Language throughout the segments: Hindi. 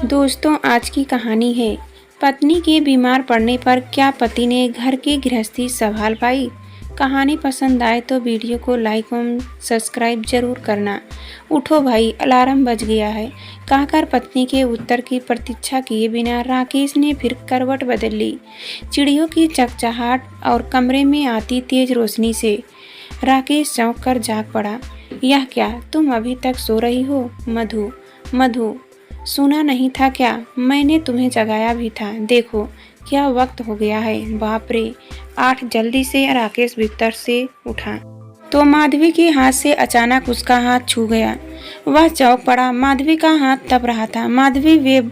दोस्तों, आज की कहानी है पत्नी के बीमार पड़ने पर क्या पति ने घर की गृहस्थी संभाल पाई। कहानी पसंद आए तो वीडियो को लाइक और सब्सक्राइब जरूर करना। उठो भाई, अलार्म बज गया है, कहकर पत्नी के उत्तर की प्रतीक्षा किए बिना राकेश ने फिर करवट बदल ली। चिड़ियों की चहचहाट और कमरे में आती तेज रोशनी से राकेश चौंक कर जाग पड़ा। यह क्या, तुम अभी तक सो रही हो? मधु मधु सुना नहीं था क्या? मैंने तुम्हें जगाया भी था। देखो क्या वक्त हो गया है। बाप रे 8। जल्दी से राकेश बिस्तर से उठा तो माधवी के हाथ से अचानक उसका हाथ छू गया। वह चौंक पड़ा। माधवी का हाथ तप रहा था। माधवी वे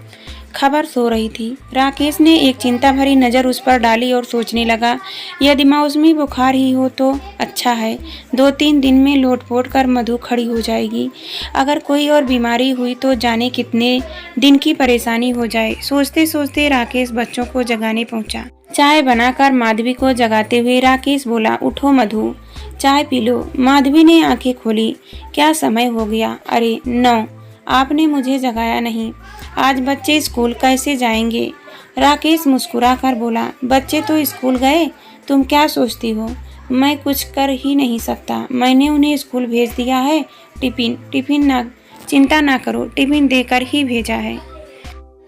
खबर सो रही थी। राकेश ने एक चिंता भरी नज़र उस पर डाली और सोचने लगा, यदि मौसमी बुखार ही हो तो अच्छा है। 2-3 दिन में लोटपोट कर मधु खड़ी हो जाएगी। अगर कोई और बीमारी हुई तो जाने कितने दिन की परेशानी हो जाए। सोचते सोचते राकेश बच्चों को जगाने पहुंचा। चाय बनाकर माधवी को जगाते हुए राकेश बोला, उठो मधु, चाय पी लो। माधवी ने आंखें खोली। क्या समय हो गया? अरे 9। आपने मुझे जगाया नहीं। आज बच्चे स्कूल कैसे जाएंगे? राकेश मुस्कुराकर बोला, बच्चे तो स्कूल गए, तुम क्या सोचती हो? मैं कुछ कर ही नहीं सकता। मैंने उन्हें स्कूल भेज दिया है। टिफिन ना, चिंता ना करो, टिफिन देकर ही भेजा है।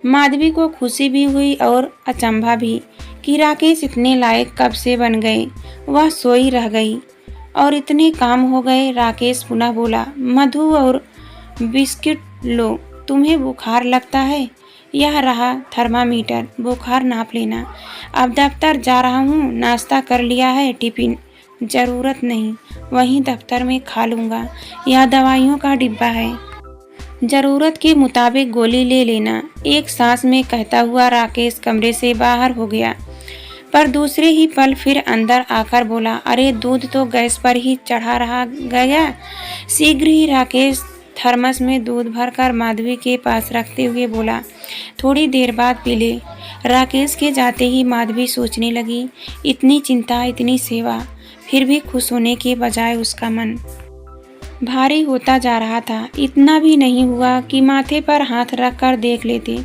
माधवी को खुशी भी हुई और अचंभा भी कि राकेश इतने लायक कब से बन गए। वह सोई रह गई और इतने काम हो गए। राकेश पुनः बोला, मधु और बिस्किट लो। तुम्हें बुखार लगता है? यह रहा थर्मामीटर, बुखार नाप लेना। अब दफ्तर जा रहा हूँ। नाश्ता कर लिया है? टिफिन जरूरत नहीं, वहीं दफ्तर में खा लूँगा। यह दवाइयों का डिब्बा है, जरूरत के मुताबिक गोली ले लेना। एक सांस में कहता हुआ राकेश कमरे से बाहर हो गया, पर दूसरे ही पल फिर अंदर आकर बोला, अरे दूध तो गैस पर ही चढ़ा रहा गया। शीघ्र ही राकेश थर्मस में दूध भरकर माधवी के पास रखते हुए बोला, थोड़ी देर बाद पी ले। राकेश के जाते ही माधवी सोचने लगी, इतनी चिंता, इतनी सेवा, फिर भी खुश होने के बजाय उसका मन भारी होता जा रहा था। इतना भी नहीं हुआ कि माथे पर हाथ रखकर देख लेते,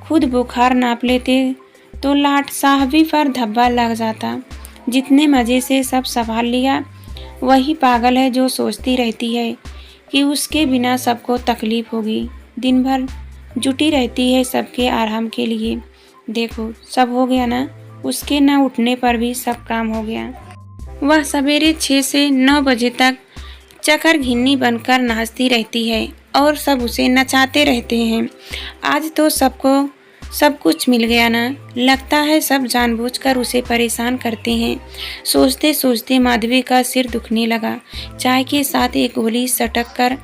खुद बुखार नाप लेते तो लाट साहबी पर धब्बा लग जाता। जितने मज़े से सब संभाल लिया। वही पागल है जो सोचती रहती है कि उसके बिना सबको तकलीफ होगी। दिन भर जुटी रहती है सबके आराम के लिए। देखो सब हो गया ना। उसके न उठने पर भी सब काम हो गया। वह सवेरे 6 से 9 बजे तक चकर घिन्नी बनकर नाचती रहती है और सब उसे नचाते रहते हैं। आज तो सबको सब कुछ मिल गया ना। लगता है सब जानबूझकर उसे परेशान करते हैं। सोचते सोचते माधवी का सिर दुखने लगा। चाय के साथ एक गोली सटक कर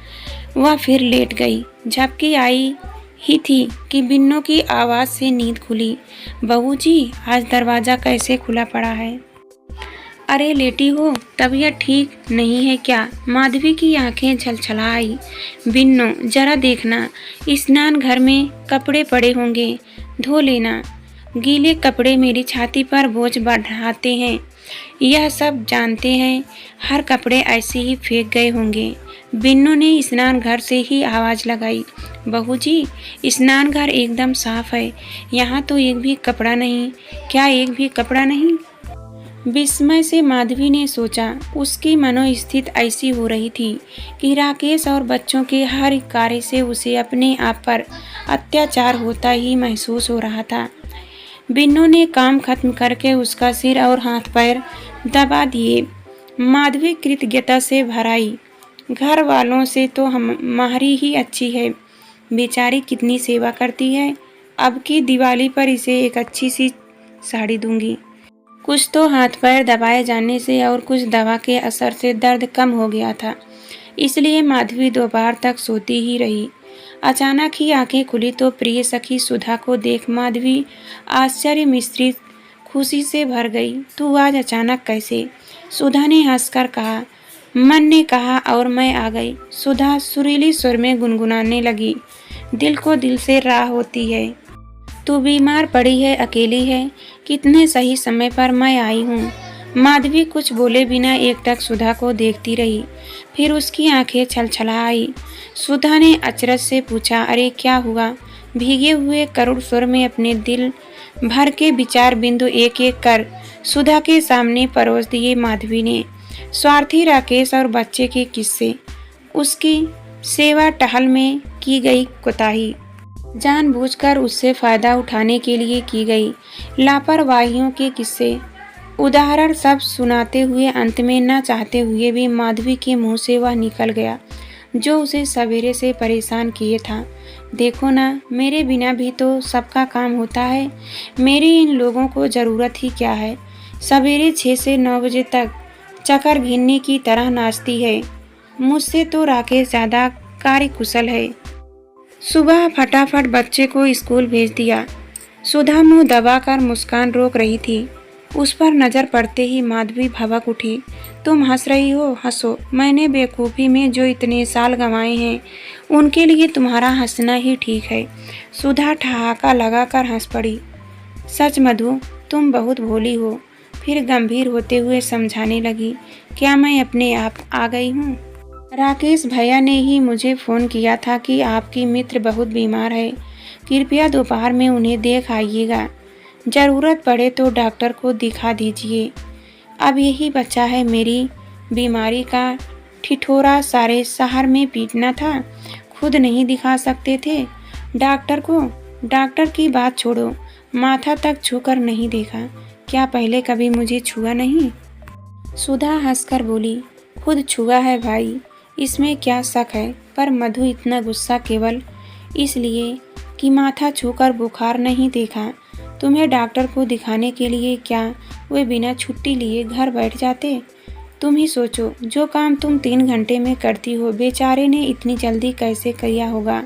वह फिर लेट गई। झपकी आई ही थी कि बिन्नों की आवाज़ से नींद खुली। बहू जी, आज दरवाज़ा कैसे खुला पड़ा है? अरे लेटी हो? तबीयत ठीक नहीं है क्या? माधवी की आंखें छलछला आई। बिन्नो जरा देखना, स्नान घर में कपड़े पड़े होंगे, धो लेना। गीले कपड़े मेरी छाती पर बोझ बढ़ाते हैं। यह सब जानते हैं। हर कपड़े ऐसे ही फेंक गए होंगे। बिन्नो ने स्नान घर से ही आवाज़ लगाई। बहू जी, स्नान घर एकदम साफ है, यहाँ तो एक भी कपड़ा नहीं। क्या एक भी कपड़ा नहीं? विस्मय से माधवी ने सोचा। उसकी मनोस्थिति ऐसी हो रही थी कि राकेश और बच्चों के हर कार्य से उसे अपने आप पर अत्याचार होता ही महसूस हो रहा था। बिन्नों ने काम खत्म करके उसका सिर और हाथ पैर दबा दिए। माधवी कृतज्ञता से भर आई। घर वालों से तो हमारी ही अच्छी है, बेचारी कितनी सेवा करती है। अब की दिवाली पर इसे एक अच्छी सी साड़ी दूंगी। कुछ तो हाथ पैर दबाए जाने से और कुछ दवा के असर से दर्द कम हो गया था, इसलिए माधवी दोपहर तक सोती ही रही। अचानक ही आंखें खुली तो प्रिय सखी सुधा को देख माधवी आश्चर्य मिश्रित खुशी से भर गई। तू आज अचानक कैसे? सुधा ने हंसकर कहा। मन ने कहा और मैं आ गई। सुधा सुरीली स्वर में गुनगुनाने लगी, दिल को दिल से राह होती है। तू बीमार पड़ी है, अकेली है, कितने सही समय पर मैं आई हूँ। माधवी कुछ बोले बिना एकटक सुधा को देखती रही, फिर उसकी आंखें छलछला आई। सुधा ने अचरज से पूछा, अरे क्या हुआ? भीगे हुए करुण स्वर में अपने दिल भर के विचार बिंदु एक एक कर सुधा के सामने परोस दिए। माधवी ने स्वार्थी राकेश और बच्चे के किस्से, उसकी सेवा टहल में की गई कोताही, जानबूझकर उससे फायदा उठाने के लिए की गई लापरवाहियों के किस्से, उदाहरण सब सुनाते हुए अंत में न चाहते हुए भी माधवी के मुंह से वह निकल गया जो उसे सवेरे से परेशान किए था। देखो ना, मेरे बिना भी तो सबका काम होता है। मेरी इन लोगों को ज़रूरत ही क्या है। सवेरे 6 से 9 बजे तक चकर घिन्नी की तरह नाचती है। मुझसे तो राकेश ज़्यादा कार्यकुशल है। सुबह फटाफट बच्चे को स्कूल भेज दिया। सुधा मुंह दबाकर मुस्कान रोक रही थी। उस पर नज़र पड़ते ही माधवी भड़क उठी। तुम हंस रही हो, हंसो। मैंने बेवकूफ़ी में जो इतने साल गंवाए हैं उनके लिए तुम्हारा हंसना ही ठीक है। सुधा ठहाका लगाकर हंस पड़ी। सच मधु, तुम बहुत भोली हो। फिर गंभीर होते हुए समझाने लगी, क्या मैं अपने आप आ गई हूँ? राकेश भैया ने ही मुझे फ़ोन किया था कि आपकी मित्र बहुत बीमार है, कृपया दोपहर में उन्हें देख आइएगा। ज़रूरत पड़े तो डॉक्टर को दिखा दीजिए। अब यही बचा है मेरी बीमारी का ठिठोरा सारे शहर में पीटना था। खुद नहीं दिखा सकते थे डॉक्टर को? डॉक्टर की बात छोड़ो, माथा तक छूकर नहीं देखा क्या? पहले कभी मुझे छुआ नहीं? सुधा हंसकर बोली, खुद छुआ है भाई, इसमें क्या शक है। पर मधु, इतना गुस्सा केवल इसलिए कि माथा छूकर बुखार नहीं देखा। तुम्हें डॉक्टर को दिखाने के लिए क्या वे बिना छुट्टी लिए घर बैठ जाते? तुम ही सोचो, जो काम तुम 3 घंटे में करती हो बेचारे ने इतनी जल्दी कैसे किया होगा।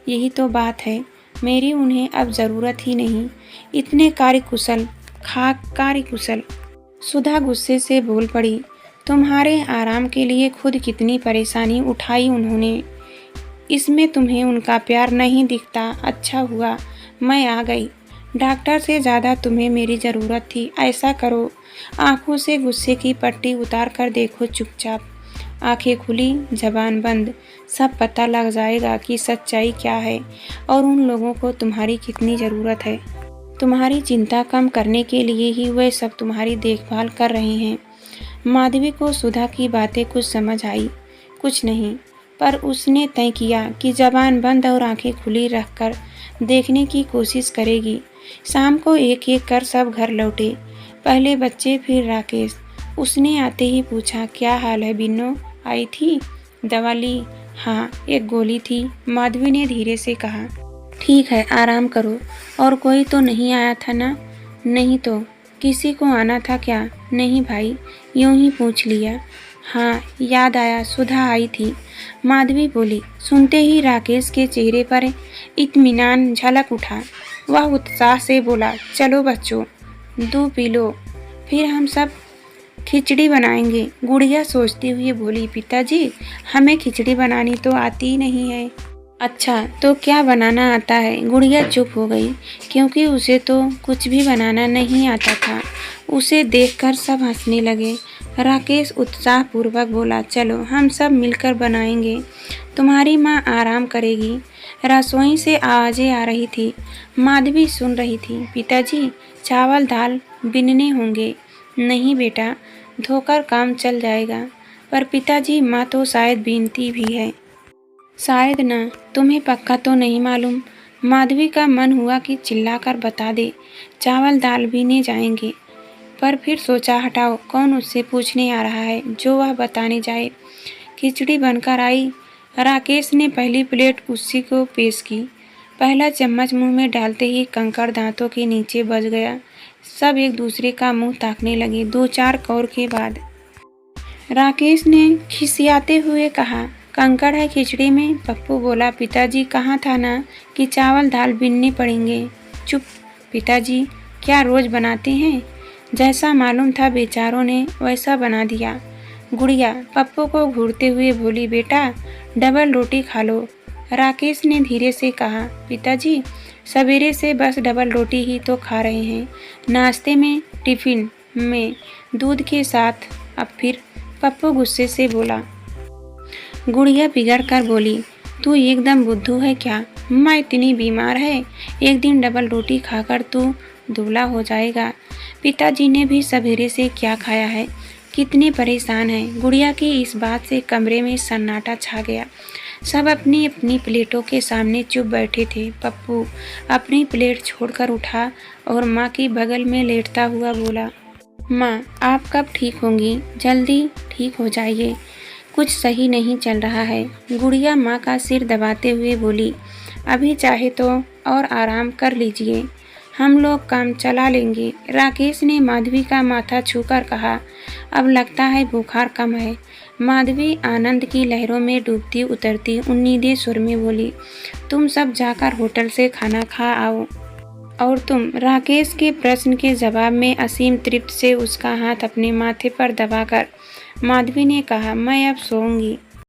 यही तो बात है, मेरी उन्हें अब ज़रूरत ही नहीं। इतने कार्यकुशल, खाक कार्यकुशल। सुधा गुस्से से बोल पड़ी, तुम्हारे आराम के लिए खुद कितनी परेशानी उठाई उन्होंने, इसमें तुम्हें उनका प्यार नहीं दिखता। अच्छा हुआ मैं आ गई, डॉक्टर से ज़्यादा तुम्हें मेरी ज़रूरत थी। ऐसा करो, आंखों से गुस्से की पट्टी उतार कर देखो चुपचाप। आंखें खुली जबान बंद, सब पता लग जाएगा कि सच्चाई क्या है और उन लोगों को तुम्हारी कितनी ज़रूरत है। तुम्हारी चिंता कम करने के लिए ही वे सब तुम्हारी देखभाल कर रहे हैं। माधवी को सुधा की बातें कुछ समझ आई, कुछ नहीं, पर उसने तय किया कि जबान बंद और आंखें खुली रखकर देखने की कोशिश करेगी। शाम को एक एक कर सब घर लौटे, पहले बच्चे फिर राकेश। उसने आते ही पूछा, क्या हाल है बिन्नो, आई थी? दवा ली? हाँ, एक गोली थी, माधवी ने धीरे से कहा। ठीक है, आराम करो। और कोई तो नहीं आया था ना? नहीं तो किसी को आना था क्या? नहीं भाई, यूं ही पूछ लिया। हाँ, याद आया, सुधा आई थी, माधवी बोली। सुनते ही राकेश के चेहरे पर इत्मीनान झलक उठा। वह उत्साह से बोला, चलो बच्चों, दूध पी लो, फिर हम सब खिचड़ी बनाएंगे। गुड़िया सोचती हुई बोली, पिताजी हमें खिचड़ी बनानी तो आती ही नहीं है। अच्छा, तो क्या बनाना आता है? गुड़िया चुप हो गई, क्योंकि उसे तो कुछ भी बनाना नहीं आता था। उसे देखकर सब हंसने लगे। राकेश उत्साहपूर्वक बोला, चलो हम सब मिलकर बनाएंगे, तुम्हारी माँ आराम करेगी। रसोई से आवाज़ें आ रही थी, माधवी सुन रही थी। पिताजी चावल दाल बिनने होंगे। नहीं बेटा, धोकर काम चल जाएगा। पर पिताजी, माँ तो शायद बीनती भी है। शायद ना, तुम्हें पक्का तो नहीं मालूम। माधवी का मन हुआ कि चिल्लाकर बता दे, चावल दाल बीने जाएंगे, पर फिर सोचा, हटाओ, कौन उससे पूछने आ रहा है जो वह बताने जाए। खिचड़ी बनकर आई। राकेश ने पहली प्लेट उसी को पेश की। पहला चम्मच मुंह में डालते ही कंकड़ दांतों के नीचे बज गया। सब एक दूसरे का मुंह ताकने लगे। 2-4 कौर के बाद राकेश ने खिसियाते हुए कहा, कंकड़ है खिचड़ी में? पप्पू बोला, पिताजी कहा था ना कि चावल दाल बीनने पड़ेंगे। चुप पिताजी, क्या रोज बनाते हैं? जैसा मालूम था बेचारों ने वैसा बना दिया। गुड़िया पप्पू को घूरते हुए बोली, बेटा डबल रोटी खा लो। राकेश ने धीरे से कहा, पिताजी सवेरे से बस डबल रोटी ही तो खा रहे हैं, नाश्ते में, टिफिन में, दूध के साथ। अब फिर पप्पू गुस्से से बोला। गुड़िया बिगड़ कर बोली, तू एकदम बुद्धू है क्या? माँ इतनी बीमार है, एक दिन डबल रोटी खाकर तू दुबला हो जाएगा। पिताजी ने भी सवेरे से क्या खाया है, कितने परेशान हैं। गुड़िया की इस बात से कमरे में सन्नाटा छा गया। सब अपनी अपनी प्लेटों के सामने चुप बैठे थे। पप्पू अपनी प्लेट छोड़कर उठा और माँ की बगल में लेटता हुआ बोला, माँ आप कब ठीक होंगी? जल्दी ठीक हो जाइए, कुछ सही नहीं चल रहा है। गुड़िया माँ का सिर दबाते हुए बोली, अभी चाहे तो और आराम कर लीजिए, हम लोग काम चला लेंगे। राकेश ने माधवी का माथा छूकर कहा, अब लगता है बुखार कम है। माधवी आनंद की लहरों में डूबती उतरती उम्मीदें सुर में बोली, तुम सब जाकर होटल से खाना खा आओ। और तुम? राकेश के प्रश्न के जवाब में असीम तृप्त से उसका हाथ अपने माथे पर दबाकर माधवी ने कहा, मैं अब सोऊंगी।